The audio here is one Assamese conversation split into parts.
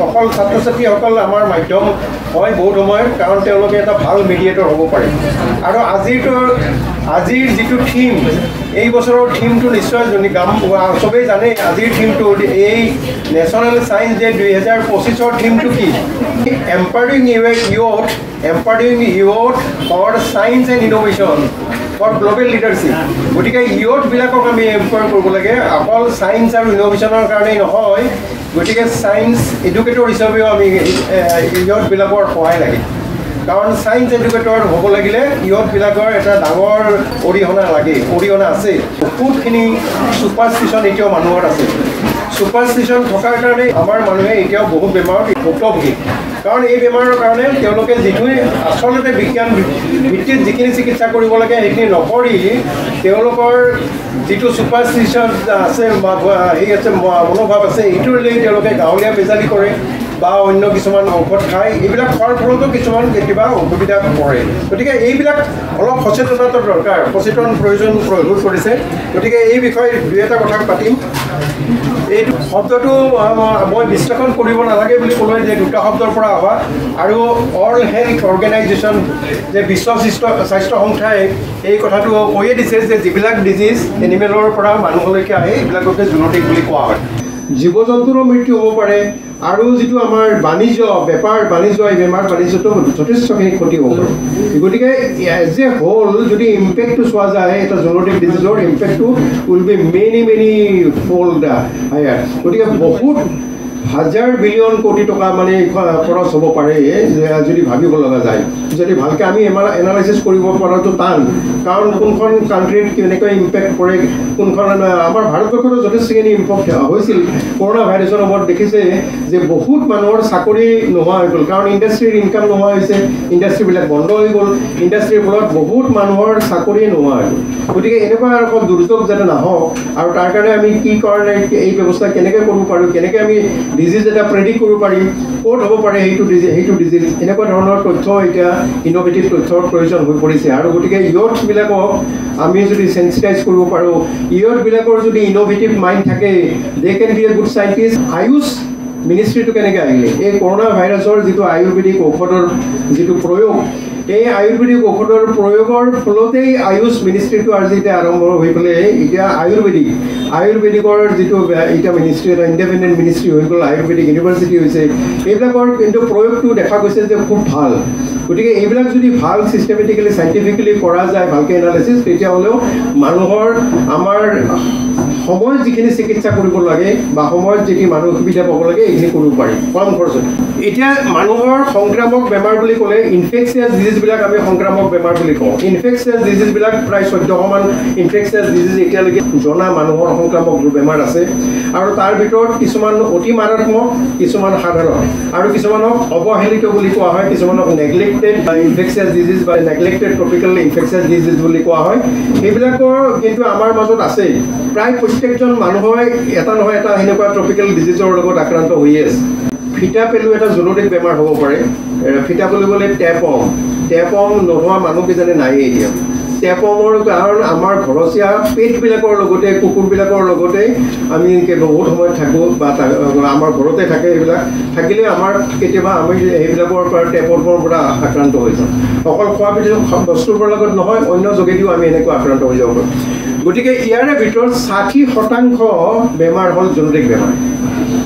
অকল ছাত্ৰ ছাত্ৰীসকল আমাৰ মাধ্যম হয় বহুত সময়ত, কাৰণ তেওঁলোকে এটা ভাল মিডিয়েটৰ হ'ব পাৰে। আৰু আজিৰ যিটো থিম, এই বছৰৰ থিমটো নিশ্চয় চবেই জানে। আজিৰ থিমটো এই নেশ্যনেল ছায়েন্স ডে 2025ৰ থিমটো কি? Empowering youth for science and innovation for global leadership. গতিকে ইউথবিলাকক আমি এম্পাৱাৰ কৰিব লাগে, অকল ছায়েন্স আৰু ইন'ভেশ্যনৰ কাৰণেই নহয়। গতিকে ছায়েন্স এডুকেটৰ হিচাপেও আমি ইউথবিলাকৰ সহায় লাগে, কাৰণ ছায়েন্স এডুকেটৰ হ'ব লাগিলে ইউথবিলাকৰ এটা ডাঙৰ অৰিহণা আছে। বহুতখিনি ছুপাৰষ্টিশ্যন এতিয়াও মানুহৰ আছে। ছুপাৰষ্টিশ্যন থকাৰ কাৰণে আমাৰ মানুহে এতিয়াও বহুত বেমাৰত ভুক্তভোগী, কাৰণ এই বেমাৰৰ কাৰণে তেওঁলোকে যিটোৱে আচলতে বিজ্ঞান ভিত্তিত যিখিনি চিকিৎসা কৰিব লাগে সেইখিনি নকৰি তেওঁলোকৰ যিটো ছুপাৰষ্টিশ্যন আছে মনোভাৱ আছে, এইটোৰ লৈ তেওঁলোকে গাঁৱলীয়া বেজালি কৰে বা অন্য কিছুমান ঔষধ খায়। এইবিলাক খোৱাৰ ফলতো কিছুমান কেতিয়াবা অসুবিধা পৰে। গতিকে এইবিলাক অলপ সচেতনতাৰ দৰকাৰ, প্ৰয়োজন হৈ পৰিছে। গতিকে এই বিষয়ে দুই এটা কথা পাতিম। এইটো শব্দটো মই বিশ্লেষণ কৰিব নালাগে বুলি ক'লে যে দুটা শব্দৰ পৰা অহা, আৰু ৱৰ্ল্ড হেল্থ অৰ্গেনাইজেশ্যন যে বিশ্ব স্বাস্থ্য সংস্থাই এই কথাটো কৈয়ে দিছে যে যিবিলাক ডিজিজ এনিমেলৰ পৰা মানুহলৈকে আহে এইবিলাককে জুন'টিক বুলি কোৱা হয়। জীৱ জন্তুৰো মৃত্যু হ'ব পাৰে, আৰু যিটো আমাৰ বেপাৰ বাণিজ্য এই বেমাৰ বাণিজ্যটো যথেষ্টখিনি ক্ষতি হ'ব পাৰে। গতিকে এজ এ হোল যদি ইম্পেক্টটো চোৱা যায়, এটা জুন'টিক ডিজিজৰ ইম্পেক্টটো will be many fold higher. গতিকে বহুত হাজাৰ বিলিয়ন কোটি টকা মানে খৰচ হ'ব পাৰে যদি ভাবিব লগা যায়। যদি ভালকৈ আমি এনালাইচিছ কৰিব পৰাটো টান, কাৰণ কোনখন কাণ্ট্ৰিত কেনেকৈ ইম্পেক্ট পৰে, কোনখন আমাৰ ভাৰতবৰ্ষতো যথেষ্টখিনি ইম্পেক্ট হৈছিল। কৰোণা ভাইৰাছৰ সময়ত দেখিছে যে বহুত মানুহৰ চাকৰি নোহোৱা হৈ গ'ল, কাৰণ ইণ্ডাষ্ট্ৰীৰ ইনকাম নোহোৱা হৈছে, ইণ্ডাষ্ট্ৰীবিলাক বন্ধ হৈ গ'ল। ইণ্ডাষ্ট্ৰীৰ ফলত বহুত মানুহৰ চাকৰি নোহোৱা হৈ গ'ল। গতিকে এনেকুৱা এখন দুৰ্যোগ যাতে নাহক, আৰু তাৰ কাৰণে আমি কি কাৰণে এই ব্যৱস্থা কেনেকৈ কৰিব পাৰোঁ, কেনেকৈ আমি ডিজিজ এটা প্ৰেডিক্ট কৰিব পাৰিম, ক'ত হ'ব পাৰে সেইটো ডিজিজ, এনেকুৱা ধৰণৰ তথ্য এতিয়া ইন'ভেটিভ তথ্যৰ প্ৰয়োজন হৈ পৰিছে। আৰু গতিকে ইউথবিলাকক আমি যদি চেঞ্চিটাইজ কৰিব পাৰোঁ, ইউথবিলাকৰ যদি ইন'ভেটিভ মাইণ্ড থাকে, they can be a good scientist. Ayush মিনিষ্ট্ৰীটো কেনেকৈ আহিলে? এই কৰোণা ভাইৰাছৰ যিটো আয়ুৰ্বেদিক ঔষধৰ যিটো প্ৰয়োগ, এই আয়ুৰ্বেদিক ঔষধৰ প্ৰয়োগৰ ফলতেই আয়ুষ মিনিষ্ট্ৰীটো আজি এতিয়া আৰম্ভ হৈ পেলাই এতিয়া আয়ুৰ্বেদিকৰ যিটো এতিয়া মিনিষ্ট্ৰী, এটা ইণ্ডিপেণ্ডেণ্ট মিনিষ্ট্ৰী হৈ গ'ল, আয়ুৰ্বেদিক ইউনিভাৰ্চিটি হৈছে। এইবিলাকৰ কিন্তু প্ৰয়োগটো দেখা গৈছে যে খুব ভাল। গতিকে এইবিলাক যদি ভাল ছিষ্টেমেটিকেলি চাইণ্টিফিকেলি কৰা যায়, ভালকৈ এনালাইচিছ, তেতিয়াহ'লেও মানুহৰ আমাৰ সময়ত যিখিনি চিকিৎসা কৰিব লাগে বা সময়ত যিখিনি মানুহ সুবিধা পাব লাগে এইখিনি কৰিব পাৰি কম খৰচত। এতিয়া মানুহৰ সংক্ৰামক বেমাৰ বুলি ক'লে ইনফেকচিয়াছ ডিজিজবিলাক আমি সংক্ৰামক বেমাৰ বুলি কওঁ। ইনফেকচিয়াছ ডিজিজবিলাক প্ৰায় 14মান ইনফেকচিয়াছ ডিজিজ এতিয়ালৈকে জনা মানুহৰ সংক্ৰামক বেমাৰ আছে, আৰু তাৰ ভিতৰত কিছুমান অতি মাৰাত্মক, কিছুমান সাধাৰণ, আৰু কিছুমানক অৱহেলিত বুলি কোৱা হয়, কিছুমানক নেগলেক্টেড ইনফেকচিয়াছ ডিজিজ বা নেগলেক্টেড ট্ৰপিকেল ইনফেকচিয়াছ ডিজিজ বুলি কোৱা হয়। সেইবিলাকৰ কিন্তু আমাৰ মাজত আছে। প্ৰায় প্ৰত্যেকজন মানুহে এটা নহয় এটা সেনেকুৱা ট্ৰপিকেল ডিজিজৰ লগত আক্ৰান্ত হৈয়ে আছে। ফিটা পেলু এটা জুন'টিক বেমাৰ হ'ব পাৰে। ফিটা পেলু বুলি টেপম নোহোৱা মানুহ কিজানি নায়েই এতিয়া। টেপমৰ কাৰণ আমাৰ ঘৰচীয়া পেটবিলাকৰ লগতে কুকুৰবিলাকৰ লগতে আমি বহুত সময়ত থাকোঁ, বা আমাৰ ঘৰতে থাকে। এইবিলাক থাকিলে আমাৰ কেতিয়াবা আমি সেইবিলাকৰ পৰা টেপৰ পৰা আক্ৰান্ত হৈ যাওঁ। অকল খোৱা বস্তুৰ লগত নহয়, অন্য যোগেদিও আমি এনেকুৱা আক্ৰান্ত হৈ যাব পাৰোঁ। গতিকে ইয়াৰে ভিতৰত 60% বেমাৰ হ'ল জুন'টিক বেমাৰ।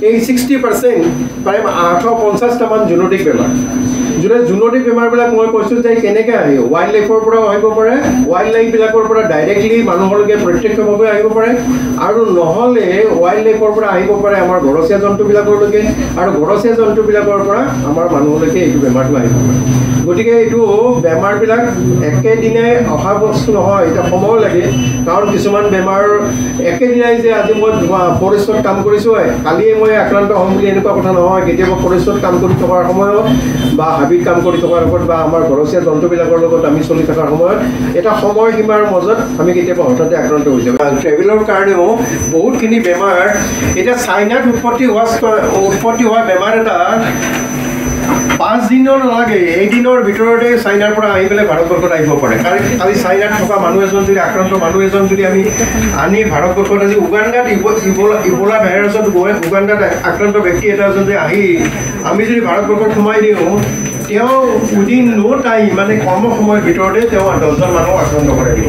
এই 60% প্ৰায় 850টামান জুন'টিক বেমাৰ। জুন'টিক বেমাৰবিলাক মই কৈছোঁ যে কেনেকৈ আহে, ৱাইল্ড লাইফৰ পৰাও আহিব পাৰে, ৱাইল্ড লাইফবিলাকৰ পৰা ডাইৰেক্টলি মানুহলৈকে প্ৰত্যক্ষভাৱে আহিব পাৰে, আৰু নহ'লে ৱাইল্ড লাইফৰ পৰা আহিব পাৰে আমাৰ ঘৰচীয়া জন্তুবিলাকলৈকে, আৰু ঘৰচীয়া জন্তুবিলাকৰ পৰা আমাৰ মানুহলৈকে এইটো বেমাৰটো আহিব পাৰে। গতিকে এইটো বেমাৰবিলাক একেদিনাই অহা বস্তু নহয়, এতিয়া সময় লাগে। কাৰণ কিছুমান বেমাৰ একেদিনাই যে আজি মই ফৰেষ্টত কাম কৰিছোঁ কালিয়ে মই আক্ৰান্ত হ'ম বুলি এনেকুৱা কথা নহয়। কেতিয়াবা ফৰেষ্টত কাম কৰি থকাৰ সময়ত বা হাবিত কাম কৰি থকাৰ লগত বা আমাৰ ঘৰচীয়া জন্তুবিলাকৰ লগত আমি চলি থকাৰ সময়ত এটা সময়সীমাৰ মাজত আমি কেতিয়াবা হঠাতে আক্ৰান্ত হৈ যাওঁ। ট্ৰেভেলৰ কাৰণেও বহুতখিনি বেমাৰ, এতিয়া চাইনাত উৎপত্তি হোৱা বেমাৰ এটা 5 দিনৰ নালাগে, এদিনৰ ভিতৰতে চাইনাৰ পৰা আহি পেলাই ভাৰতবৰ্ষত আহিব পাৰে। কাৰণ আজি চাইনাত থকা মানুহ এজন যদি আক্ৰান্ত মানুহ এজন যদি আমি আনি ভাৰতবৰ্ষত আজি উগাণ্ডাত ইবোলা ভাইৰাছত উগাণ্ডাত আক্ৰান্ত ব্যক্তি এটা যদি আহি আমি যদি ভাৰতবৰ্ষত সোমাই দিওঁ, তেওঁ উইদিন নো টাইম মানে কম সময়ৰ ভিতৰতে তেওঁ 10জন মানুহক আক্ৰান্ত কৰাই দিব।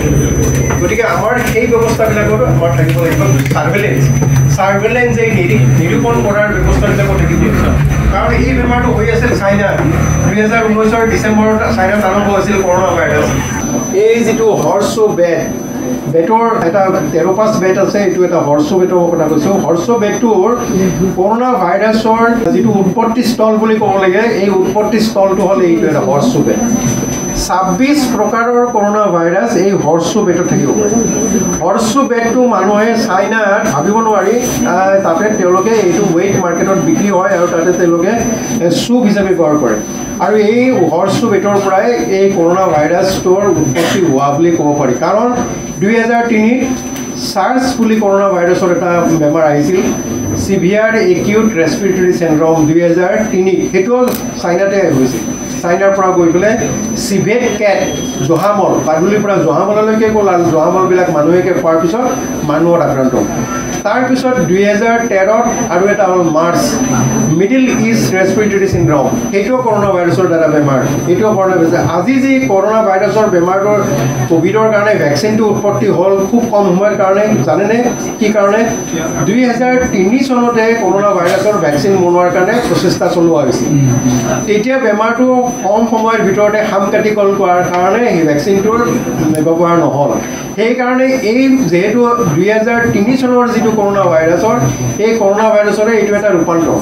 গতিকে আমাৰ সেই ব্যৱস্থাবিলাকত আমাৰ থাকিব লাগিব চাৰ্ভেলেঞ্চ এই নিৰূপণ কৰাৰ ব্যৱস্থাবিলাকো থাকিব। কাৰণ এই বেমাৰটো হৈ আছিল চাইনাত 2019 ডিচেম্বৰত চাইনাত আৰম্ভ হৈছিল কৰোণা ভাইৰাছ। এই যিটো হৰ্চো বেটৰ এটা 13-5 বেট আছে, এইটো এটা হৰ্চো বেটৰ কথা কৈছোঁ। হৰ্চো বেটটোৰ কৰোণা ভাইৰাছৰ যিটো উৎপত্তি স্থল বুলি ক'ব লাগে, এই উৎপত্তি স্থলটো হ'ল এইটো এটা হৰ্চো বেট। 26 প্ৰকাৰৰ কৰোণা ভাইৰাছ এই হৰ্চো বেটত থাকিব। হৰ্চো বেটটো মানুহে চাইনাত ভাবিব নোৱাৰি, তাতে তেওঁলোকে এইটো ৱেইট মাৰ্কেটত বিক্ৰী হয় আৰু তাতে তেওঁলোকে চুপ হিচাপে ব্যৱহাৰ কৰে। আৰু এই হৰ্চো বেটৰ পৰাই এই কৰোণা ভাইৰাছটোৰ উৎপত্তি হোৱা বুলি ক'ব পাৰি। কাৰণ 2003 চাৰ্চ বুলি কৰোণা ভাইৰাছৰ এটা বেমাৰ আহিছিল, চিভিয়াৰ একিউট ৰেছপিৰেটৰী চিণ্ড্ৰম 2003, সেইটো চাইনাতে হৈছিল। চাইনাৰ পৰা গৈ পেলাই চিভেট কেট জহামল, বাদুলিৰ পৰা জহামললৈকে গ'ল আৰু জহামলবিলাক মানুহে খোৱাৰ পিছত মানুহত আক্ৰান্ত। তাৰপিছত 2013 আৰু এটা হ'ল March middle east respiratory syndrome, সেইটোও কৰোণা ভাইৰাছৰ দ্বাৰা বেমাৰ, সেইটোও কৰোণা ভাইৰাছ। আজি যি কৰোণা ভাইৰাছৰ বেমাৰটোৰ ক'ভিডৰ কাৰণে ভেকচিনটো উৎপত্তি হ'ল খুব কম সময়ৰ কাৰণে, জানেনে কি কাৰণে? 2003 চনতে কৰোণা ভাইৰাছৰ ভেকচিন বনোৱাৰ কাৰণে প্ৰচেষ্টা চলোৱা হৈছিল। তেতিয়া বেমাৰটো কম সময়ৰ ভিতৰতে হাম কাটি গ'ল কৰাৰ কাৰণে সেই ভেকচিনটোৰ ব্যৱহাৰ নহ'ল। সেইকাৰণে এই যিহেতু 2003 চনৰ যিটো কৰোণা ভাইৰাছৰ, এই কৰোণা ভাইৰাছৰে এইটো এটা ৰূপান্তৰ।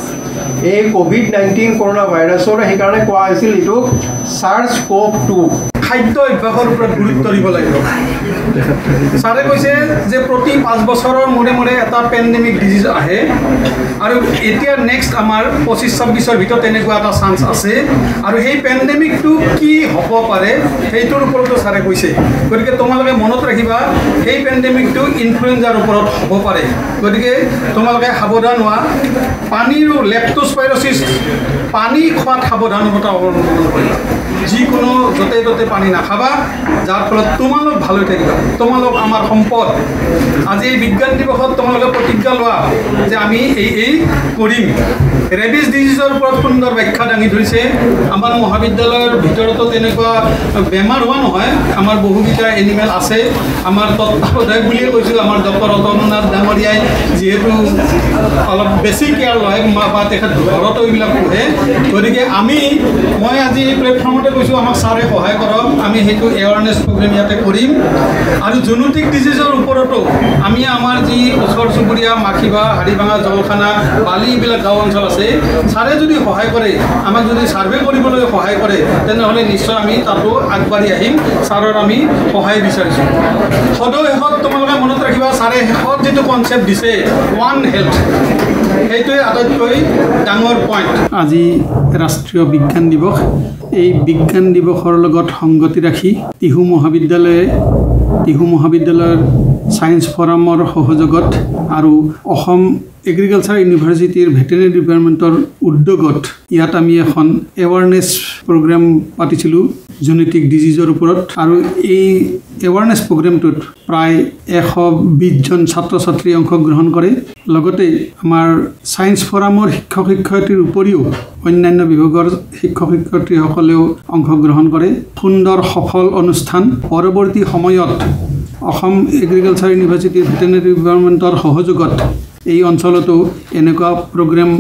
এই COVID-19 কৰোণা ভাইৰাছৰ সেইকাৰণে কোৱা হৈছিল এইটো SARS-CoV-2। খাদ্য অভ্যাসৰ ওপৰত গুৰুত্ব দিব লাগিব। ছাৰে কৈছে যে প্ৰতি 5 বছৰৰ মূৰে মূৰে এটা পেণ্ডেমিক ডিজিজ আহে আৰু এতিয়া নেক্সট আমাৰ 25-26ৰ ভিতৰত তেনেকুৱা এটা চান্স আছে। আৰু সেই পেণ্ডেমিকটো কি হ'ব পাৰে সেইটোৰ ওপৰতো ছাৰে কৈছে। গতিকে তোমালোকে মনত ৰাখিবা, সেই পেণ্ডেমিকটো ইনফ্লুৱেঞ্জাৰ ওপৰত হ'ব পাৰে। গতিকে তোমালোকে সাৱধান হোৱা। পানীৰো লেপ্টোস্পাইৰচিছ, পানী খোৱাত সাৱধানতা অৱলম্বন কৰিবা। যিকোনো য'তে ত'তে পানী নাখাবা, যাৰ ফলত তোমালোক ভাল হৈ থাকিবা। তোমালোক আমাৰ সম্পদ। আজি এই বিজ্ঞান দিৱসত তোমালোকে প্ৰতিজ্ঞা লোৱা যে আমি এই কৰিম। ৰেবিছ ডিজিজৰ ওপৰত সুন্দৰ ব্যাখ্যা দাঙি ধৰিছে। আমাৰ মহাবিদ্যালয়ৰ ভিতৰতো তেনেকুৱা বেমাৰ হোৱা নহয়, আমাৰ বহুকেইটা এনিমেল আছে। আমাৰ তত্ত্বাৱধায়ক বুলিয়ে কৈছোঁ, আমাৰ ডক্টৰ ৰতননাথ ডাঙৰীয়াই যিহেতু অলপ বেছি কেয়াৰ লয় বা তেখেত ঘৰতো এইবিলাক পোহে। গতিকে মই আজি প্লেটফৰ্মতে কৈছোঁ, আমাক ছাৰে সহায় কৰক, আমি সেইটো এৱাৰনেছ প্ৰগ্ৰেম ইয়াতে কৰিম। আৰু জুনোটিক ডিজিজৰ ওপৰতো আমি আমাৰ যি ওচৰ চুবুৰীয়া মাখিবা, হাৰিভাঙা, জলখানা, বালি এইবিলাক গাঁও অঞ্চল আছে, ছাৰে যদি সহায় কৰে, আমাক যদি ছাৰ্ভে কৰিবলৈ সহায় কৰে, তেনেহ'লে নিশ্চয় আমি তাতো আগবাঢ়ি আহিম। ছাৰৰ আমি সহায় বিচাৰিছোঁ। সদৌ শেষত তোমালোকে মনত ৰাখিবা, ছাৰে শেষত যিটো কনচেপ্ট দিছে ওৱান হেল্থ, সেইটোৱে আটাইতকৈ ডাঙৰ পইণ্ট। আজি ৰাষ্ট্ৰীয় বিজ্ঞান দিৱস। এই বিজ্ঞান দিৱসৰ লগত সংগতি ৰাখি টিহু মহাবিদ্যালয়ৰ ছায়েন্স ফৰামৰ সহযোগত আৰু অসম এগ্ৰিকালচাৰ ইউনিভাৰ্চিটিৰ ভেটেনেৰি ডিপাৰ্টমেণ্টৰ উদ্যোগত ইয়াত আমি এখন এৱাৰনেছ প্ৰগ্ৰেম পাতিছিলোঁ জেনেটিক ডিজিজৰ ওপৰত। আৰু এই এৱাৰনেছ প্ৰগ্ৰেমটোত প্ৰায় 120জন ছাত্ৰ ছাত্ৰী অংশগ্ৰহণ কৰে। লগতে আমাৰ ছায়েন্স ফৰামৰ শিক্ষক শিক্ষয়িত্ৰীৰ উপৰিও অন্যান্য বিভাগৰ শিক্ষক শিক্ষয়িত্ৰীসকলেও অংশগ্ৰহণ কৰে। সুন্দৰ সফল অনুষ্ঠান। পৰৱৰ্তী সময়ত অসম এগ্ৰিকালচাৰ ইউনিভাৰ্চিটিৰ ভেটেনেৰি ডিপাৰ্টমেণ্টৰ সহযোগত এই অঞ্চলতো এনেকুৱা প্ৰগ্ৰেম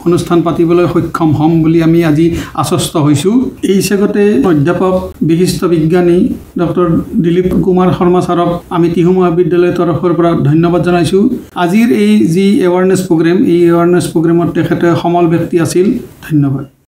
অনুষ্ঠান পাতিবলৈ সক্ষম হ'ম বুলি আমি আজি আশ্বস্ত হৈছোঁ। এই হিচাপতে অধ্যাপক বিশিষ্ট বিজ্ঞানী ডক্টৰ দিলীপ কুমাৰ শৰ্মা ছাৰক আমি টিহু মহাবিদ্যালয়ৰ তৰফৰ পৰা ধন্যবাদ জনাইছোঁ। আজিৰ এই যি এৱাৰনেছ প্ৰগ্ৰেম, এই এৱাৰনেছ প্ৰগ্ৰেমত তেখেতে সমল ব্যক্তি আছিল। ধন্যবাদ।